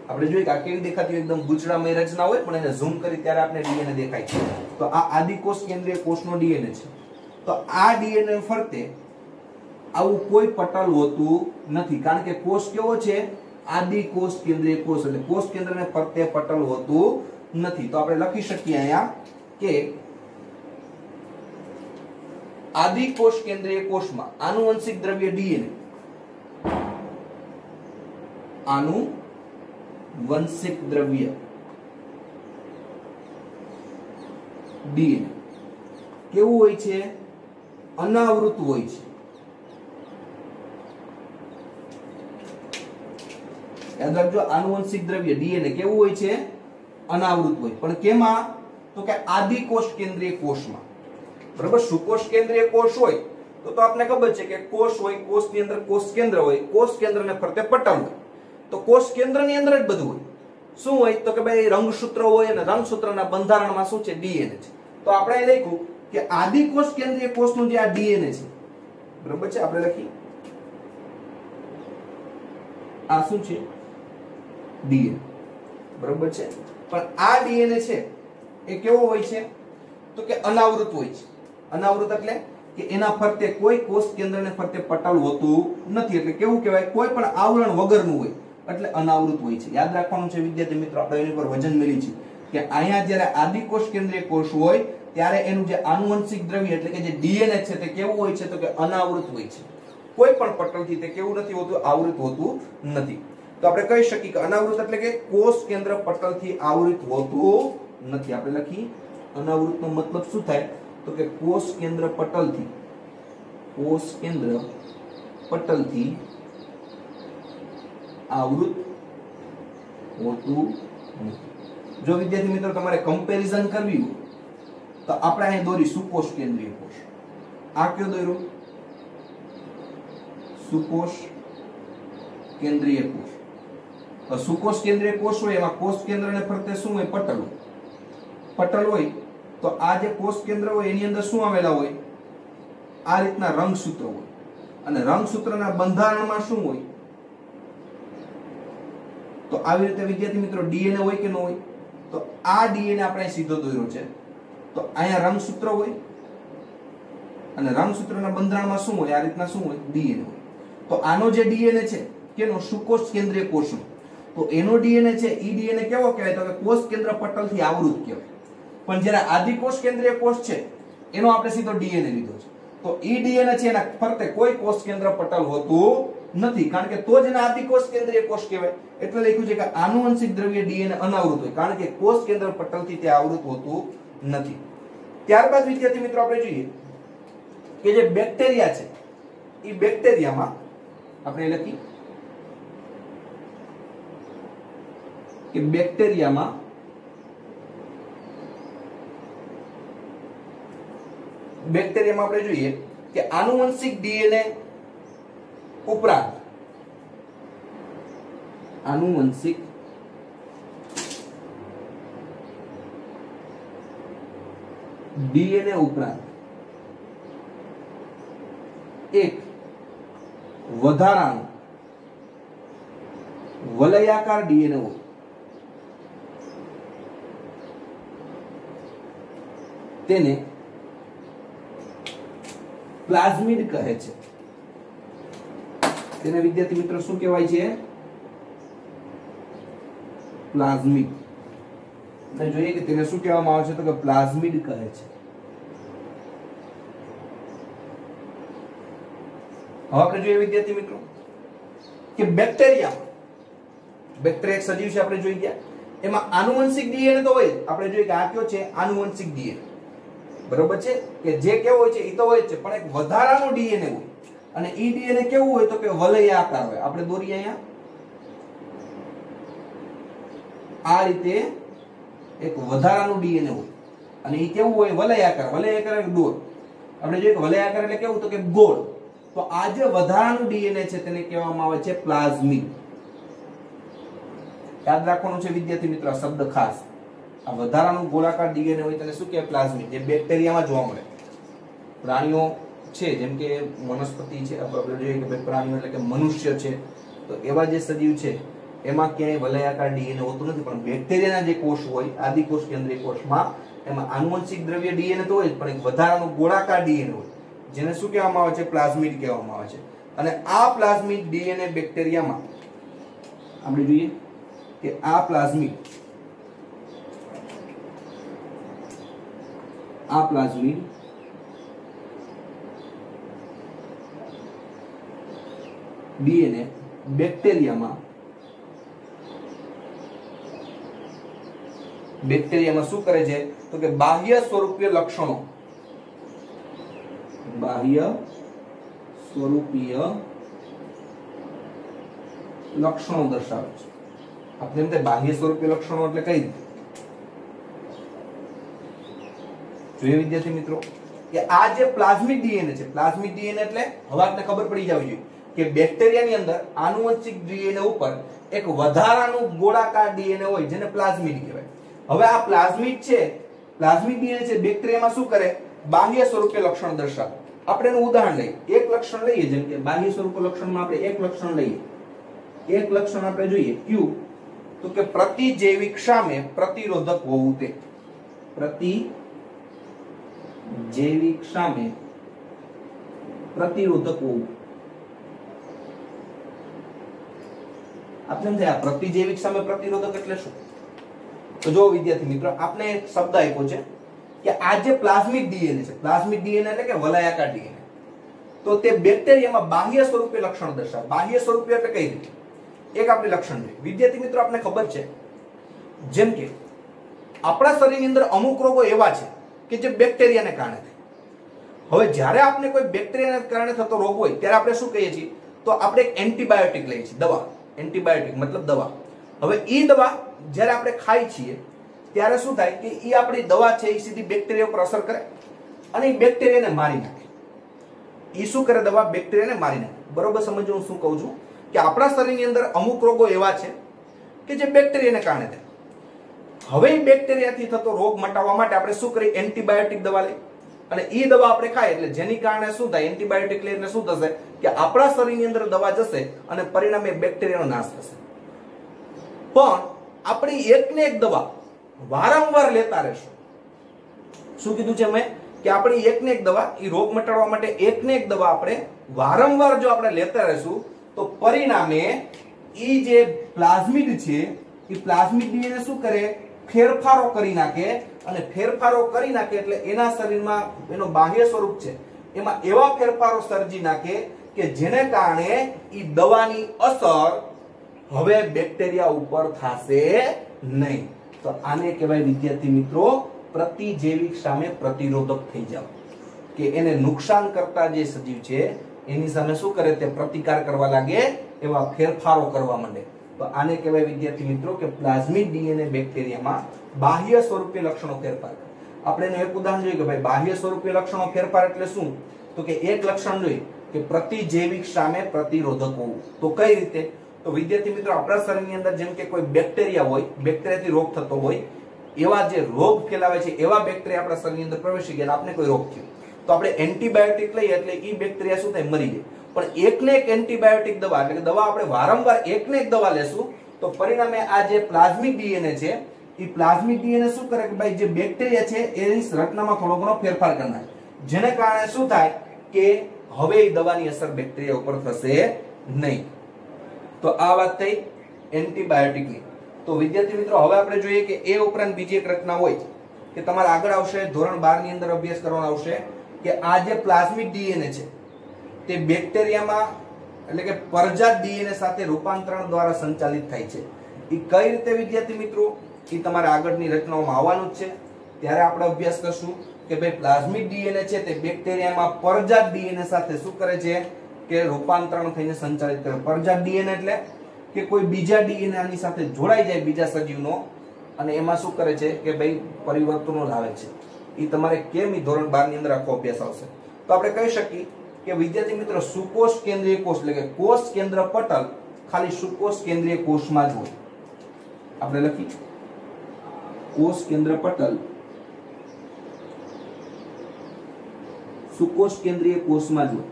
આપણે જોઈએ કે આ કેવી દેખાતી હોય? એકદમ ગૂંચળામય રચના હોય, પણ એને ઝૂમ કરી ત્યારે આપણે ડીએનએ દેખાય છે. તો આ આદિકોષ કેન્દ્રીય કોષનો ડીએનએ છે. તો આ ડીએનએ ફરતે આવું કોઈ પટલ હોતું નથી, કારણ કે કોષ કેવો છે? આદિકોષ કેન્દ્રીય કોષ, એટલે કોષ કેન્દ્રને ફરતે પટલ હોતું નથી. તો આપણે લખી શકીએ અહીંયા કે આદિકોષ કેન્દ્રીય કોષમાં આનુવંશિક દ્રવ્ય ડીએનએ, આનુવંશિક દ્રવ્ય ડીએનએ કેવું હોય છે? અનાવૃત હોય છે. યાદ રાખજો, આનુવંશિક દ્રવ્ય ડીએનએ કેવું હોય છે? અનાવૃત હોય. પણ કેમાં? તો કે આદિકોષ કેન્દ્રીય કોષમાં. બરાબર. સુકોષ કેન્દ્રીય કોષ હોય તો આપને ખબર છે કે કોષ હોય, કોષની અંદર કોષ કેન્દ્ર હોય, કોષ કેન્દ્રને ફરતે પટલ હોય. તો કોષ કેન્દ્રની અંદર જ બધું હોય. શું હોય તો કે ભાઈ રંગસૂત્ર હોય, અને રંગસૂત્રના બંધારણમાં શું છે? ડીએનએ છે. તો આપણે અહીં લખ્યું કે આદિકોષ કેન્દ્રીય કોષનું જે આ ડીએનએ છે, બરાબર છે, આપણે લખી આ શું છે? ડીએનએ. બરાબર છે. પણ આ ડીએનએ છે એ કેવો હોય છે તો કે અનાવૃત હોય છે. અનાવૃત એટલે કે એના ફરતે કોઈ કોષ કેન્દ્રને ફરતે પટલ હોતું નથી, એટલે કેવું કહેવાય? કોઈ પણ આવરણ વગરનું હોય, એટલે અનાવૃત હોય છે. યાદ રાખવાનું છે વિદ્યાર્થી મિત્રો, આપણે એની પર વજન મેળવી છે કે અહીંયા જ્યારે આદિકોષ કેન્દ્રીય કોષ હોય ત્યારે એનું જે આનુવંશિક દ્રવ્ય એટલે કે જે ડીએનએ છે તે કેવું હોય છે તો કે અનાવૃત હોય છે. કોઈ પણ પટલથી તે કેવું નથી હોતું? આવૃત હોતું નથી. તો આપણે કહી શકીએ કે અનાવૃત એટલે કે કોષ કેન્દ્ર પટલથી આવૃત હોતું નથી. આપણે લખી અનાવૃતનો મતલબ શું થાય તો કે કોષ કેન્દ્ર પટલથી આવૃત હોતું નથી. જો વિદ્યાર્થી મિત્રો તમારે કમ્પેરિઝન કરવી હોય તો આપણે અહીં દોરી સુકોષ કેન્દ્રીય કોષ. આ કયો દોર્યો? સુકોષ કેન્દ્રીય કોષ. સુકોષ કેન્દ્રીય કોષ હોય એમાં કોષ કેન્દ્રને ફરતે શું હોય? પટલ હોય. પટલ હોય તો આ જે કોષ કેન્દ્ર હોય એની અંદર શું આવેલા હોય? આ રીતના રંગસૂત્ર હોય, અને રંગસૂત્રના બંધારણમાં શું હોય? તો આવી રીતે વિદ્યાર્થી મિત્રો ડીએનએ હોય કે ન હોય? તો આ ડીએનએ આપણે સીધો દોર્યો છે. તો અહીંયા રંગસૂત્ર હોય, અને રંગસૂત્રના બંધારણમાં શું હોય? આ રીતના શું હોય? ડીએનએ હોય. તો આનો જે ડીએનએ છે કેનો? સુકોષ કેન્દ્રીય કોષનો. તો એનો ડીએનએ છે ઈ ડીએનએ કેવો કહેવાય તો કે કોષ કેન્દ્ર પટલથી આવૃત કહેવાય. પણ જ્યારે આદિકોષ કેન્દ્રીય કોષ છે એનો આપણે સીધો ડીએનએ લીધો છે, તો ઈ ડીએનએ છે એના ફરતે કોઈ કોષ કેન્દ્ર પટલ હોતું નથી, કારણ કે તો જ એના આદિકોષ કેન્દ્રીય કોષ કહેવાય. એટલે લખ્યું છે કે આનુવંશિક દ્રવ્ય ડીએનએ અનાવૃત હોય, કારણ કે કોષ કેન્દ્ર પટલથી તે આવૃત હોતું નથી. ત્યારબાદ વિદ્યાર્થી મિત્રો આપણે જોઈએ કે જે બેક્ટેરિયા છે એ બેક્ટેરિયામાં આપણે લખી કે બેક્ટેરિયામાં આપણે જોઈએ કે આનુવંશિક ડીએનએ ઉપરાંત આનુવંશિક ડીએનએ ઉપરાંત એક વધારાનું વલયાકાર ડીએનએ હોય તેને પ્લાઝમિડ કહે છે. તેને વિદ્યાર્થી મિત્રો શું કહેવાય છે? પ્લાઝમિડ. આપણે જોઈએ કે તેને શું કહેવામાં આવે છે તો કે પ્લાઝમિડ કહે છે. હવે આપણે જોઈએ વિદ્યાર્થી મિત્રો કે બેક્ટેરિયા એક સજીવ છે, આપણે જોઈ ગયા એમાં આનુવંશિક ડીએનએ તો હોય. આપણે જોઈએ કે આ કયો છે? આનુવંશિક ડીએનએ. બરોબર છે કે જે કેવો હોય છે એ તો હોય છે, પણ એક વધારાનું ડીએનએ હોય. અને ઈ ડીએનએ કેવું હોય તો કે વલયાકાર હોય. આપણે દોરીએ અહીંયા આ રીતે એક વધારાનું ડીએનએ હોય અને એ કેવું હોય? વલયાકાર. વલયાકાર એટલે ગોળ. આપણે જોઈએ કે વલયાકાર એટલે કેવું તો કે ગોળ. તો આ જે વધારાનું ડીએનએ છે તેને કહેવામાં આવે છે પ્લાઝમિડ. યાદ રાખવાનું છે વિદ્યાર્થી મિત્રો આ શબ્દ ખાસ. આ વધારાનું ગોળાકાર ડીએનએ હોય તેને શું કહેવાય? પ્લાઝમિડ. જે બેક્ટેરિયામાં જોવા મળે. પ્રાણીઓ છે જેમ કે વનસ્પતિ છે, આપણે જોઈએ કે પ્રાણીઓ એટલે કે મનુષ્ય છે, તો એવા જે સજીવ છે એમાં ક્યાંય વલયાકાર ડીએનએ હોતું નથી. પણ બેક્ટેરિયાના જે કોષ હોય આદિકોષ કેન્દ્રીય કોષમાં એમાં આનુવંશિક દ્રવ્ય ડીએનએ તો હોય જ, પણ એક વધારાનું ગોળાકાર ડીએનએ હોય જેને શું કહેવામાં આવે છે? પ્લાઝમિડ કહેવામાં આવે છે. અને આ પ્લાઝમિડ ડીએનએ બેક્ટેરિયામાં આપણે જોઈએ કે આ પ્લાઝમિડ ડીએનએ બેક્ટેરિયામાં શું કરે છે તો કે બાહ્ય સ્વરૂપીય લક્ષણો દર્શાવે છે. આપણે એમ થાય બાહ્ય સ્વરૂપીય લક્ષણો એટલે કઈ રીતે જોઈએ વિદ્યાર્થી મિત્રો કે આ જે પ્લાઝમિડ ડીએનએ છે, પ્લાઝમિડ ડીએનએ એટલે હવે આપણે ખબર પડી જવી જોઈએ કે બેક્ટેરિયાની અંદર આનુવંશિક ડીએનએ ઉપર એક વધારાનું ગોળાકાર ડીએનએ હોય જેને પ્લાઝમિડ કહેવાય. હવે આ પ્લાઝમિડ છે, પ્લાઝમિડ ડીએનએ છે બેક્ટેરિયામાં શું કરે? બાહ્ય સ્વરૂપીય લક્ષણ દર્શાવે. આપણે એનું ઉદાહરણ લઈએ. એક લક્ષણ લઈએ, જેમ કે બાહ્ય સ્વરૂપીય લક્ષણમાં આપણે એક લક્ષણ લઈએ. એક લક્ષણ આપણે જોઈએ ક્યુ તો કે પ્રતિજૈવિક સામે પ્રતિરોધક હોવું. તે પ્રતિજૈવિક સામે પ્રતિરોધક હોવું. આપણે એમ થાય પ્રતિજૈવિક સામે પ્રતિરોધક એટલે શું? તો જો વિદ્યાર્થી મિત્રો આપણે એક શબ્દ આપ્યો છે કે આ જે પ્લાઝમિડ ડીએનએ છે, પ્લાઝમિડ ડીએનએ એટલે કે વલયાકાર ડીએનએ, તો તે બેક્ટેરિયામાં બાહ્ય સ્વરૂપે લક્ષણ દર્શાવે. બાહ્ય સ્વરૂપે એટલે કઈ રીતે? એક આપણે લક્ષણ જોઈએ વિદ્યાર્થી મિત્રો. આપણે ખબર છે જેમ કે આપણા શરીરની અંદર અમુક રોગો એવા છે કે જે બેક્ટેરિયાને કારણે થાય. હવે જ્યારે આપણે કોઈ બેક્ટેરિયાને કારણે થતો રોગ હોય ત્યારે આપણે શું કહીએ છીએ? તો આપણે એક એન્ટીબાયોટિક લઈએ છીએ, દવા. એન્ટીબાયોટિક મતલબ દવા. હવે ઈ દવા જ્યારે આપણે ખાઈ છીએ ત્યારે શું થાય કે ઈ આપણી દવા છે એ સીધી બેક્ટેરિયા ઉપર અસર કરે અને એ બેક્ટેરિયાને મારી નાખે. ઈ શું કરે? દવા બેક્ટેરિયાને મારી નાખે. બરોબર સમજો હું શું કહું છું કે આપણા શરીરની અંદર અમુક રોગો એવા છે કે જે બેક્ટેરિયાને કારણે થાય. હવે એ બેક્ટેરિયાથી થતો રોગ મટાડવા માટે આપણે શું કરીએ? એન્ટીબાયોટિક દવા લઈએ અને એ દવા આપણે ખાઈએ એટલે જેની કારણે શું થાય? એન્ટીબાયોટિક લઈએ એટલે શું થશે કે આપણા શરીરની અંદર દવા જશે અને પરિણામે બેક્ટેરિયાનો નાશ થશે. પણ આપણી એકને એક દવા વારંવાર લેતા રહેશું. શું કીધું છે મેં? કે આપણી એકને એક દવા એ રોગ મટાડવા માટે એકને એક દવા આપણે વારંવાર જો આપણે લેતા રહેશું તો પરિણામે ઈ જે પ્લાઝમિડ છે એ પ્લાઝમિડ ડીએનએ શું કરે, ફેરફારો કરી નાખે, અને ફેરફારો કરી નાખે એટલે એના શરીરમાં એનો બાહ્ય સ્વરૂપ છે એમાં એવા ફેરફારો સર્જી નાખે કે જેને કારણે ઈ દવાની અસર હવે બેક્ટેરિયા ઉપર થશે નહીં. તો આને કહેવાય વિદ્યાર્થી મિત્રો પ્રતિજૈવિક સામે પ્રતિરોધક થઈ જાવ, કે એને નુકસાન કરતા જે સજીવ છે એની સામે શું કરે, તે પ્રતિકાર કરવા લાગે, એવા ફેરફારો કરવા માંડે. તો આને કહેવાય વિદ્યાર્થી મિત્રો કે પ્લાઝમિડ ડીએનએ બેક્ટેરિયામાં બાહ્ય સ્વરૂપે લક્ષણો ફેરફાર. આપણે એનું એક ઉદાહરણ જોઈએ કે ભાઈ બાહ્ય સ્વરૂપે લક્ષણો ફેરફાર એટલે શું, તો કે એક લક્ષણ જોઈએ કે પ્રતિજૈવિક સામે પ્રતિરોધક હોવું. તો કઈ રીતે, તો વિદ્યાર્થી મિત્રો આપણા શરીરની અંદર જેમ કે કોઈ બેક્ટેરિયા હોય, બેક્ટેરિયાથી રોગ થતો હોય, એવા જે રોગ ફેલાવે છે એવા બેક્ટેરિયા આપણા શરીરની અંદર પ્રવેશી ગયા, આપણે કોઈ રોગ થયો તો આપણે એન્ટીબાયોટિક લઈએ એટલે ઈ બેક્ટેરિયા શું થાય, મરી જાય. પણ એકને એક એન્ટીબાયોટિક દવા એટલે કે દવા આપણે વારંવાર એકને એક દવા લેશું તો પરિણામે આ જે પ્લાઝમિક ડીએનએ છે એ પ્લાઝમિક ડીએનએ શું કરે કે ભાઈ જે બેક્ટેરિયા છે એની રચનામાં થોડો ઘણો ફેરફાર કરી નાખે, જેને કારણે શું થાય કે હવે એ દવાની અસર બેક્ટેરિયા ઉપર થશે નહીં. તો આ વાત થઈ એન્ટીબાયોટિકની. તો વિદ્યાર્થી મિત્રો હવે આપણે જોઈએ કે એ ઉપરાંત બીજી એક રચના હોય કે તમારે આગળ આવશે ધોરણ 12 ની અંદર અભ્યાસ કરવાનો આવશે કે આ જે પ્લાઝમિક ડીએનએ છે તે બેક્ટેરિયામાં એટલે કે પરજાત ડીએનએ સાથે રૂપાંતરણ દ્વારા સંચાલિત થાય છે. એ કઈ રીતે વિદ્યાર્થી મિત્રો, એ તમારે આગળની રચનાઓમાં આવવાનું જ છે, ત્યારે આપણે અભ્યાસ કરશું કે ભાઈ પ્લાઝમિક ડીએનએ છે તે બેક્ટેરિયામાં પરજાત ડીએનએ સાથે શું કરે છે કે રૂપાંતરણ થઈને સંચાલિત કરે. પરજાત ડીએનએ એટલે કે કોઈ બીજા ડીએનએ આની સાથે જોડાઈ જાય બીજા સજીવનો, અને એમાં શું કરે છે કે ભાઈ પરિવર્તનો લાવે છે. એ તમારે કેમ ઈ ધોરણ 12 ની અંદર આખો અભ્યાસ આવશે. તો આપણે કહી શકીએ કે વિદ્યાર્થી મિત્રો સુકોષ કેન્દ્રીય કોષ એટલે કે કોષ કેન્દ્ર પટલ ખાલી સુકોષ કેન્દ્રીય કોષમાં જ હોય. આપણે લખી કોષ કેન્દ્ર પટલ સુકોષ કેન્દ્રીય કોષમાં જ હોય.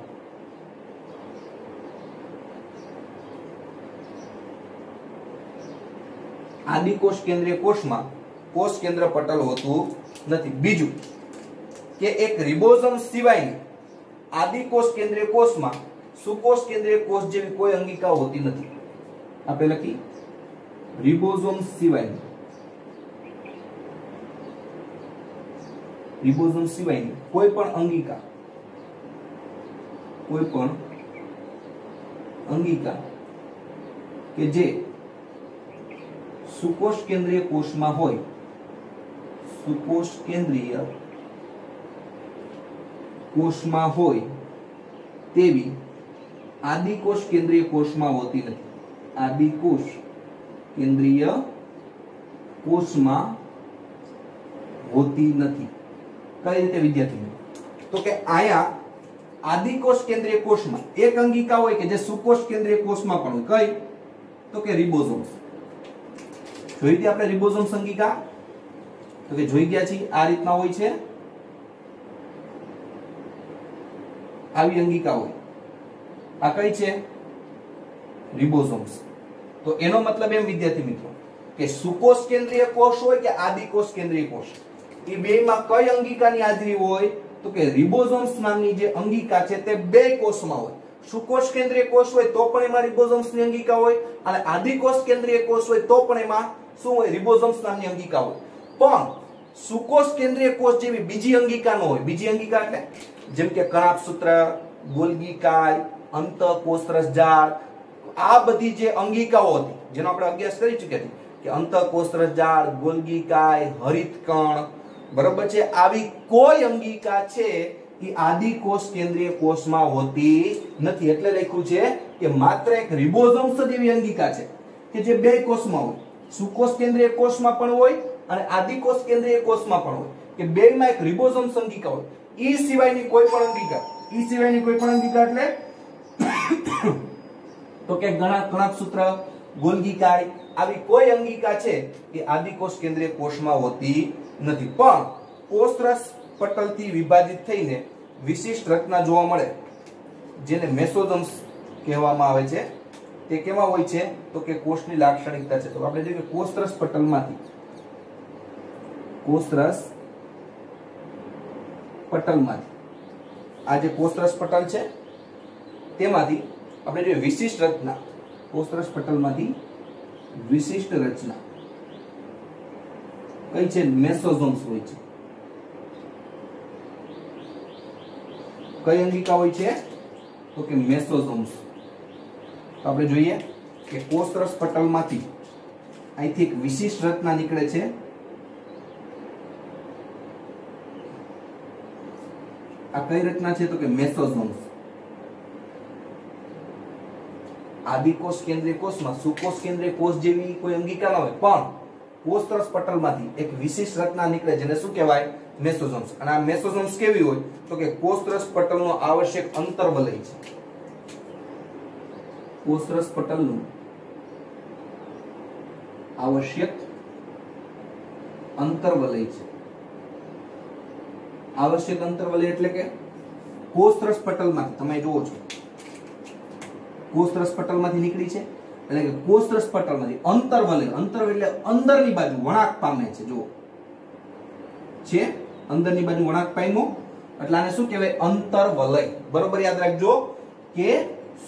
આદિકોષ કેન્દ્રીય કોષમાં કોષ કેન્દ્ર પટલ હોતું નથી. બીજું કે એક રિબોઝોમ સિવાયની આદિકોષ કેન્દ્રીય કોષમાં સુકોષ કેન્દ્રીય કોષ જેવી કોઈ અંગિકા હોતી નથી. આપણે લખી રિબોઝોમ સિવાયની કોઈ પણ અંગિકા કે જે સુકોષ કેન્દ્રીય કોષમાં હોય, સુકોષ કેન્દ્રીય કોષમાં હોય તેવી આદિકોષ કેન્દ્રીય કોષમાં હોતી નથી. આદિકોષ કેન્દ્રીય કોષમાં હોતી નથી. કઈ રીતે વિદ્યાર્થી? તો કે આયા આદિકોષ કેન્દ્રીય કોષમાં એક અંગિકા હોય કે જે સુકોષ કેન્દ્રીય કોષમાં પણ હોય. કઈ? તો કે રિબોઝોમ્સ. જોઈ ગયા આપણે રિબોઝોમ્સ અંગિકા? તો કે જોઈ ગયા છીએ. આ રીતના હોય છે, આવી અંગિકા હોય. આ કઈ છે? રિબોઝોમ્સ. તો એનો મતલબ એમ વિદ્યાર્થી મિત્રો કે સુકોષ કેન્દ્રીય કોષ હોય કે આદિકોષ કેન્દ્રીય કોષ, એ બેમાં કઈ અંગિકાની હાજરી હોય? તો કે રિબોઝોમ્સ નામની જે અંગિકા છે તે બે કોષમાં હોય. સુકોષ કેન્દ્રીય કોષ હોય તો પણ એમાં રિબોઝોમ્સની અંગિકા હોય, અને આદિકોષ કેન્દ્રીય કોષ હોય તો પણ એમાં શું હોય? રિબોઝોમ્સ નામની અંગિકા હોય. પણ સુકોષ કેન્દ્રીય કોષ જેવી બીજી અંગિકા ન હોય. બીજી અંગિકા એટલે જેમ કે કણાભસૂત્ર, ગોલ્ગી કાય, અંતઃકોષરસ જાળ, આ બધી જે અંગિકાઓ હતી જેનો આપણે અભ્યાસ કરી ચૂક્યા છીએ કે અંતઃકોષરસ જાળ, ગોલ્ગી કાય, હરિતકણ, બરોબર છે, આવી કોઈ અંગિકા છે એ આદિકોષ કેન્દ્રીય કોષમાં હોતી નથી. એટલે લખ્યું છે કે માત્ર એક રિબોઝોમ્સ જ એવી અંગિકા છે કે જે બે કોષમાં હોય. સુકોષ કેન્દ્રીય કોષમાં પણ હોય અને આદિકોષ કેન્દ્રીય કોષમાં પણ હોય, કે બેમાં એક રિબોઝોમ્સ અંગિકા હોય. ઈ સિવાયની કોઈ પણ અંગિકા, એટલે તો કે કણાભસૂત્ર, ગોલ્ગી કાય, આવી કોઈ અંગિકા છે એ આદિકોષ કેન્દ્રીય કોષમાં હોતી નથી. પણ કોષરસ પટલથી વિભાજિત થઈને વિશિષ્ટ રચના જોવા મળે જેને મેસોઝોમ્સ કહેવામાં આવે છે. તે કેમાં હોય છે? તો કે કોષની લાક્ષણિકતા છે. તો આપણે જોઈએ કે કોષરસ પટલમાંથી આ જે કોષરસ પટલ છે તેમાંથી આપણે જોઈએ વિશિષ્ટ રચના. કોષરસ પટલમાંથી વિશિષ્ટ રચના કઈ છે? મેસોઝોમ્સ હોય છે. કઈ અંગિકા હોય છે? તો કે મેસોઝોમ્સ. તો આપણે જોઈએ કે કોષરસ પટલમાંથી અહીંથી એક વિશિષ્ટ રચના નીકળે છે. આ કઈ રચના છે? તો કે મેસોઝોમ્સ. આદિકોષ કેન્દ્રીય કોષમાં સુકોષ કેન્દ્રીય કોષ જેવી કોઈ અંગિકા ન હોય, પણ કોષરસ પટલમાંથી એક વિશિષ્ટ રચના નીકળે જેને શું કહેવાય? મેસોઝોમ્સ. અને આ મેસોઝોમ્સ કેવી હોય? તો કે કોષરસ પટલનો આવશ્યક અંતર્વલય છે. કોષરસ પટલનું આવશ્યક અંતર્વલય છે. આવશ્યક અંતર્વલય એટલે કે કોષરસ પટલમાંથી તમે જુઓ છો, કોષરસ પટલમાંથી નીકળી છે એટલે કે કોષરસ પટલમાંથી અંતર્વલય, અંતર્વલય એટલે અંદરની બાજુ વળાંક પામે છે. જુઓ છે અંદરની બાજુ વળાંક પામ્યો એટલે આને શું કહેવાય? અંતર્વલય. બરોબર યાદ રાખજો કે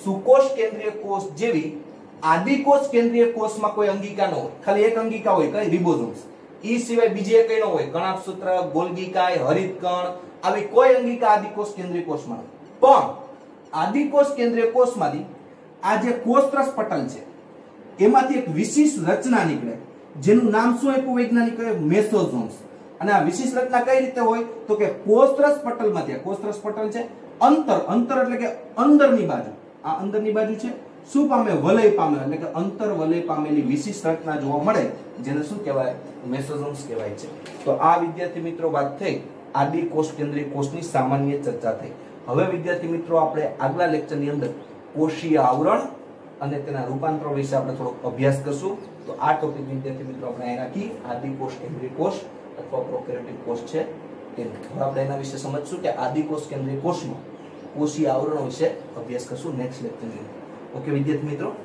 સુકોષ કેન્દ્રીય કોષ જેવી આદિકોષ કેન્દ્રીય કોષમાં કોઈ અંગિકા ન હોય, ખાલી એક અંગિકા હોય, કઈ? રિબોઝોમ્સ. ઈ સિવાય બીજી એક કઈ ન હોય, કણાભસૂત્ર, ગોલ્ગી કાય, હરિતકણ, આવી કોઈ અંગિકા આદિકોષ કેન્દ્રીય કોષમાં નથી. પણ આદિકોષ કેન્દ્રીય કોષમાંથી આ જે કોષરસ પટલ છે એમાંથી એક વિશિષ્ટ રચના નીકળે જેનું નામ શું આપ્યું વૈજ્ઞાનિકોએ? મેસોઝોમ્સ. અને આ વિશિષ્ટ રચના કઈ રીતે હોય? તો કે કોષરસ પટલમાંથી, આ કોષરસ પટલ છે, અંતર એટલે કે અંદરની બાજુ, આ અંદરની બાજુ છે, શું પામે? વલય પામે, એટલે કે અંતર વલય પામેલી વિશિષ્ટ રચના જોવા મળે જેને શું કહેવાય? મેસોઝોમ્સ કહેવાય છે. તો આ વિદ્યાર્થી મિત્રો વાત થઈ આદિકોષ કેન્દ્રીય કોષની સામાન્ય ચર્ચા થઈ. હવે વિદ્યાર્થી મિત્રો આપણે આગલા લેક્ચરની અંદર કોષીય આવરણ અને તેના રૂપાંતરો વિશે આપણે થોડો અભ્યાસ કરશું. તો આ ટોપિક વિદ્યાર્થી મિત્રો આપણે અહીં રાખી આદિકોષ કેન્દ્રીય કોષ અથવા પ્રોકેરિયોટિક કોષ છે તેને. હવે આપણે એના વિશે સમજશું કે આદિકોષ કેન્દ્રીય કોષમાં કોષીય આવરણો વિશે અભ્યાસ કરશું નેક્સ્ટ લેક્ચરની અંદર. ઓકે વિદ્યાર્થી મિત્રો.